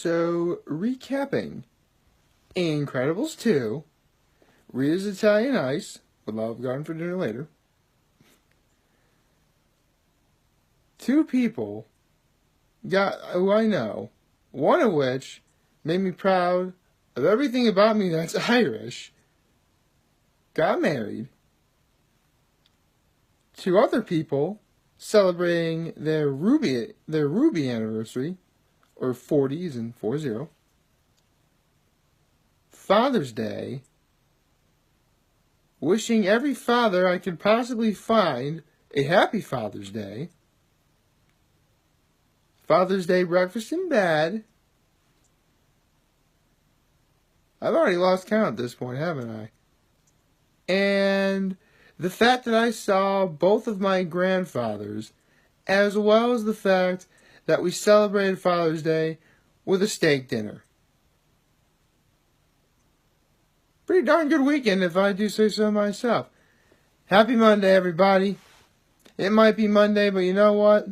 So, recapping, Incredibles 2, Rita's Italian Ice, with Olive Garden for dinner later. Two people who I know, one of which made me proud of everything about me that's Irish, got married. Two other people celebrating their Ruby anniversary, or 40s and 40. Father's Day, wishing every father I could possibly find a happy Father's Day. Father's Day breakfast in bed. I've already lost count at this point, haven't I? And the fact that I saw both of my grandfathers, as well as the fact that we celebrated Father's Day with a steak dinner. Pretty darn good weekend, if I do say so myself. Happy Monday, everybody. It might be Monday, but you know what?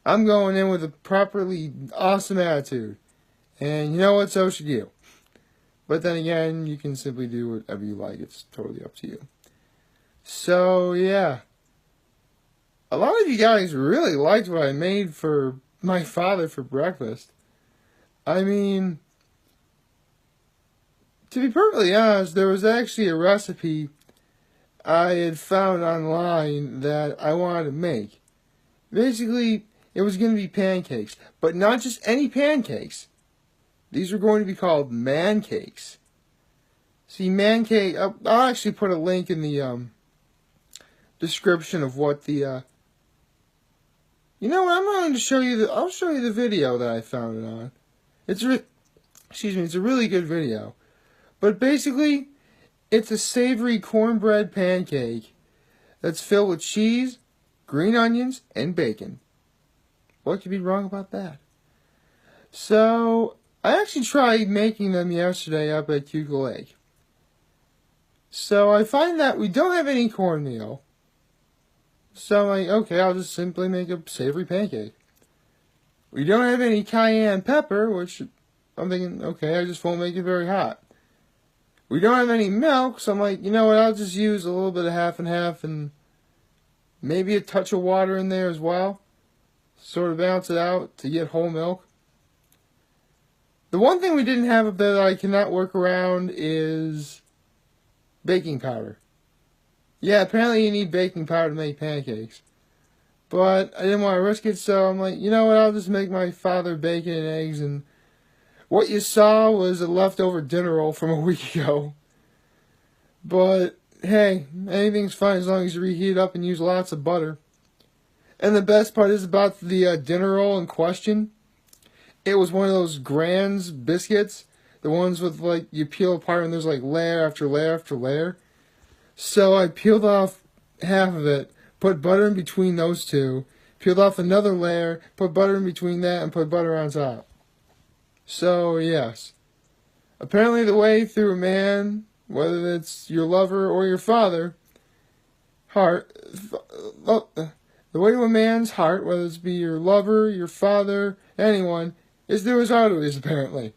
I'm going in with a properly awesome attitude. And you know what? So should you. But then again, you can simply do whatever you like. It's totally up to you. So, yeah. A lot of you guys really liked what I made for my father for breakfast. I mean, to be perfectly honest, there was actually a recipe I had found online that I wanted to make. Basically, it was going to be pancakes, but not just any pancakes. These were going to be called Mancakes. See, Mancake, I'll actually put a link in the description of what the, you know what, I'm going to show you, I'll show you the video that I found it on. It's a really good video. But basically, it's a savory cornbread pancake that's filled with cheese, green onions, and bacon. What could be wrong about that? So, I actually tried making them yesterday up at Cuca Lake. So, I find that we don't have any cornmeal. So, I'm like, okay, I'll just simply make a savory pancake. We don't have any cayenne pepper, which I'm thinking, okay, I just won't make it very hot. We don't have any milk, so I'm like, you know what, I'll just use a little bit of half and half and maybe a touch of water in there as well. Sort of balance it out to get whole milk. The one thing we didn't have up there that I cannot work around is baking powder. Yeah, apparently you need baking powder to make pancakes. But I didn't want to risk it, so I'm like, you know what, I'll just make my father bacon and eggs, and what you saw was a leftover dinner roll from a week ago. But, hey, anything's fine as long as you reheat it up and use lots of butter. And the best part is about the dinner roll in question. It was one of those Grand's biscuits. The ones with, like, you peel apart and there's, like, layer after layer after layer. So I peeled off half of it, put butter in between those two, peeled off another layer, put butter in between that, and put butter on top. So, yes. Apparently the way through a man, whether it's your lover or your father, the way to a man's heart, whether it's be your lover, your father, anyone, is through his arteries, apparently.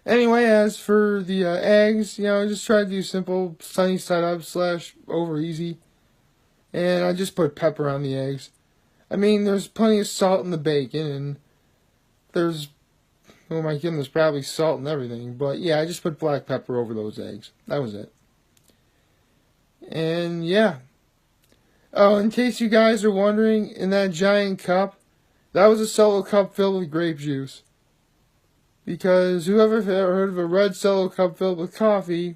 Anyway, as for the eggs, you know, I just tried to do simple sunny side up / over easy. And I just put pepper on the eggs. I mean, there's plenty of salt in the bacon, and there's, oh my goodness, probably salt and everything. But yeah, I just put black pepper over those eggs. That was it. And yeah. Oh, in case you guys are wondering, in that giant cup, that was a Solo cup filled with grape juice. Because whoever heard of a red Solo cup filled with coffee,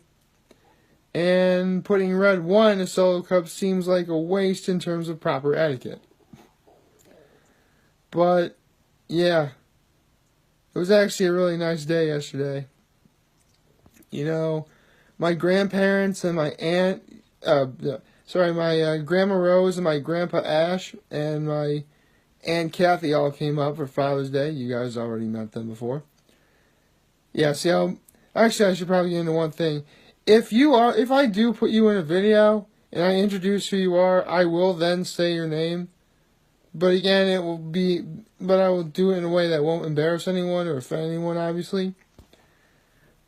and putting red wine in a Solo cup seems like a waste in terms of proper etiquette. But, yeah. It was actually a really nice day yesterday. You know, my grandparents and my my Grandma Rose and my Grandpa Ash and my Aunt Kathy all came up for Father's Day. You guys already met them before. Yeah, see actually I should probably get into one thing. If I do put you in a video and I introduce who you are, I will then say your name. But again, but I will do it in a way that won't embarrass anyone or offend anyone, obviously.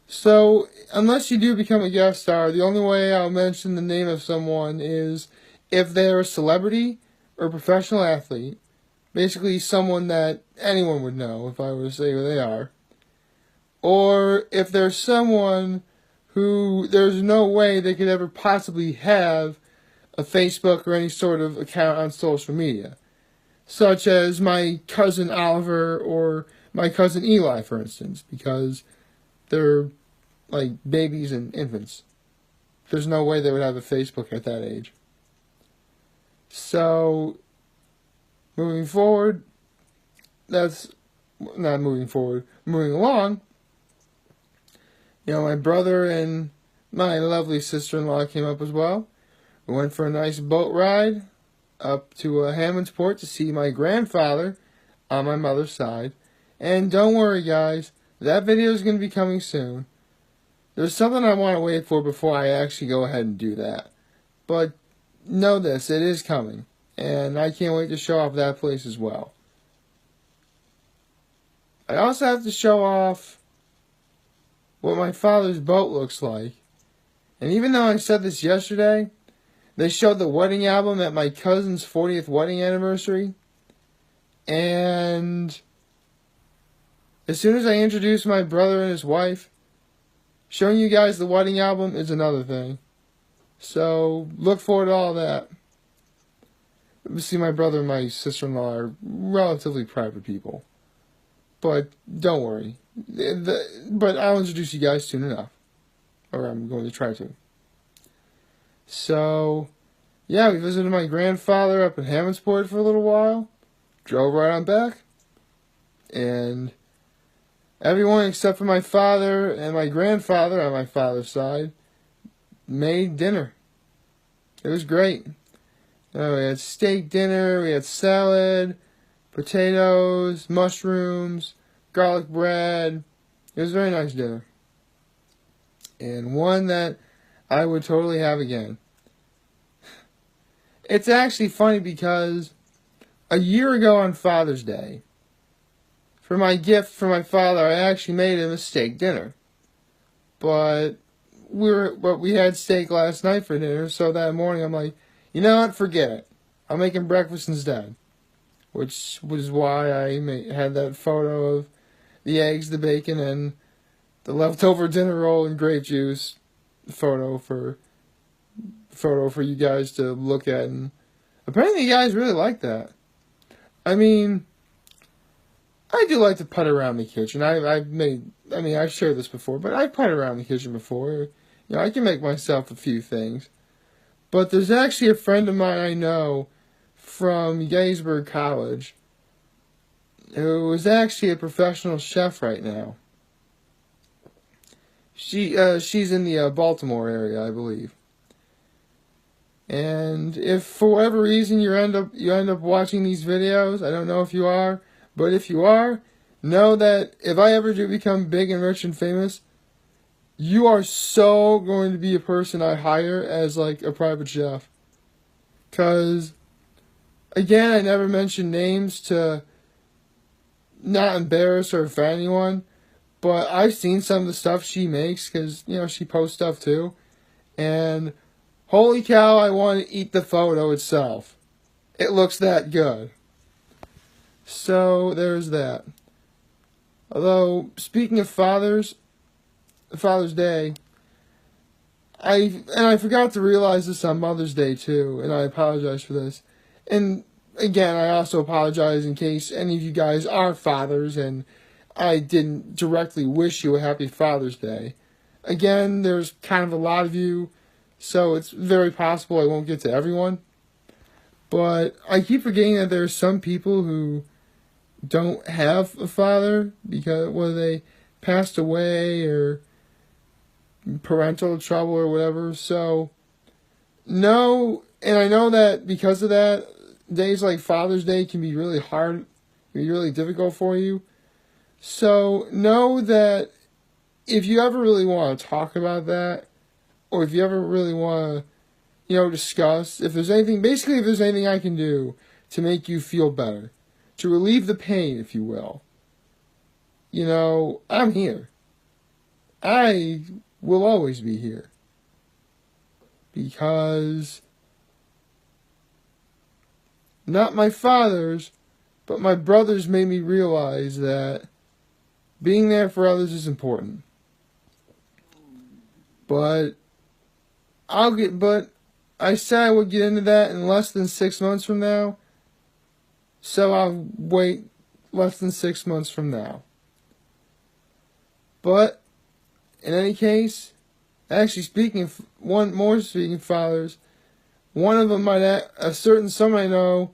So, unless you do become a guest star, the only way I'll mention the name of someone is if they're a celebrity or a professional athlete. Basically, someone that anyone would know if I were to say who they are. Or if there's someone who there's no way they could ever possibly have a Facebook or any sort of account on social media. Such as my cousin Oliver or my cousin Eli, for instance, because they're like babies and infants. There's no way they would have a Facebook at that age. So, moving forward, moving along, my brother and my lovely sister-in-law came up as well. We went for a nice boat ride up to Hammondsport to see my grandfather on my mother's side. And don't worry, guys, that video is going to be coming soon. There's something I want to wait for before I actually go ahead and do that. But know this, it is coming. And I can't wait to show off that place as well. I also have to show off what my father's boat looks like. And even though I said this yesterday, they showed the wedding album at my cousin's 40th wedding anniversary. And as soon as I introduce my brother and his wife, showing you guys the wedding album is another thing. So look forward to all that. See, my brother and my sister-in-law are relatively private people. But don't worry. But I'll introduce you guys soon enough. Or I'm going to try to. So, yeah, we visited my grandfather up in Hammondsport for a little while. Drove right on back. And everyone except for my father and my grandfather on my father's side made dinner. It was great. We had steak dinner, we had salad, potatoes, mushrooms, garlic bread. It was a very nice dinner. And one that I would totally have again. It's actually funny because a year ago on Father's Day, for my gift for my father, I actually made him a steak dinner. But we had steak last night for dinner, so that morning I'm like, you know what, forget it. I'll make him breakfast instead. Which was why I had that photo of the eggs, the bacon, and the leftover dinner roll and grape juice photo for you guys to look at. And apparently you guys really like that. I mean, I do like to putt around the kitchen. I've shared this before, but I've putted around the kitchen before. I can make myself a few things. But there's actually a friend of mine I know from Gettysburg College who is actually a professional chef right now. She's in the Baltimore area, I believe. And if for whatever reason you end up watching these videos, I don't know if you are, but if you are, know that if I ever do become big and rich and famous, you are so going to be a person I hire as like a private chef. 'Cause again, I never mention names to not embarrass or offend anyone, but I've seen some of the stuff she makes because, she posts stuff too. And holy cow, I want to eat the photo itself. It looks that good. So there's that. Although, speaking of Father's Day, I forgot to realize this on Mother's Day too, and I apologize for this. And again, I also apologize in case any of you guys are fathers and I didn't directly wish you a happy Father's Day. Again, there's kind of a lot of you, so it's very possible I won't get to everyone. But I keep forgetting that there's some people who don't have a father because whether they passed away or parental trouble or whatever. So, no, and I know that because of that, days like Father's Day can be really hard, can be really difficult for you. So, know that if you ever really want to talk about that, or if you ever really want to, discuss, if there's anything I can do to make you feel better, to relieve the pain, if you will. You know, I'm here. I will always be here. Because not my father's, but my brothers made me realize that being there for others is important. But I said I would get into that in less than 6 months from now. So I'll wait less than 6 months from now. But in any case, actually speaking of fathers, one of them a certain son I know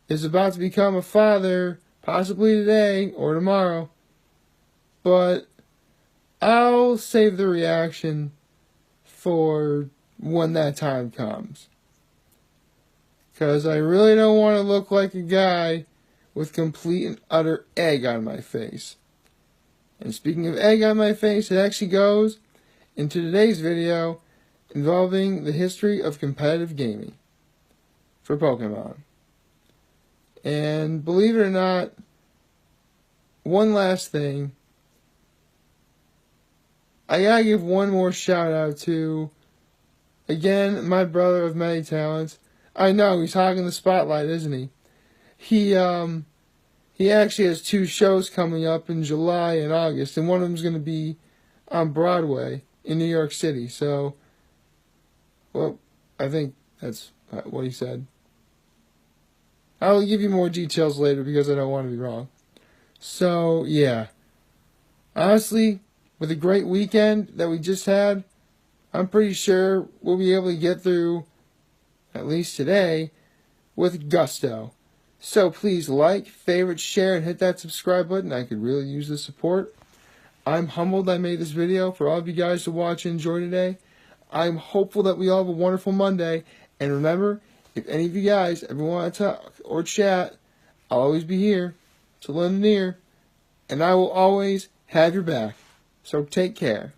is about to become a father, possibly today or tomorrow. But I'll save the reaction for when that time comes. Because I really don't want to look like a guy with complete and utter egg on my face. And speaking of egg on my face, it actually goes into today's video involving the history of competitive gaming for Pokemon. And believe it or not, one last thing. I gotta give one more shout out to, again, my brother of many talents. I know, he's hogging the spotlight, isn't he? He actually has 2 shows coming up in July and August, and one of them's going to be on Broadway in New York City. So, well, I think that's what he said. I'll give you more details later because I don't want to be wrong. So, yeah. Honestly, with a great weekend that we just had, I'm pretty sure we'll be able to get through, at least today, with gusto. So please like, favorite, share, and hit that subscribe button. I could really use the support. I'm humbled I made this video for all of you guys to watch and enjoy today. I'm hopeful that we all have a wonderful Monday. And remember, if any of you guys ever want to talk or chat, I'll always be here to lend an ear. And I will always have your back. So take care.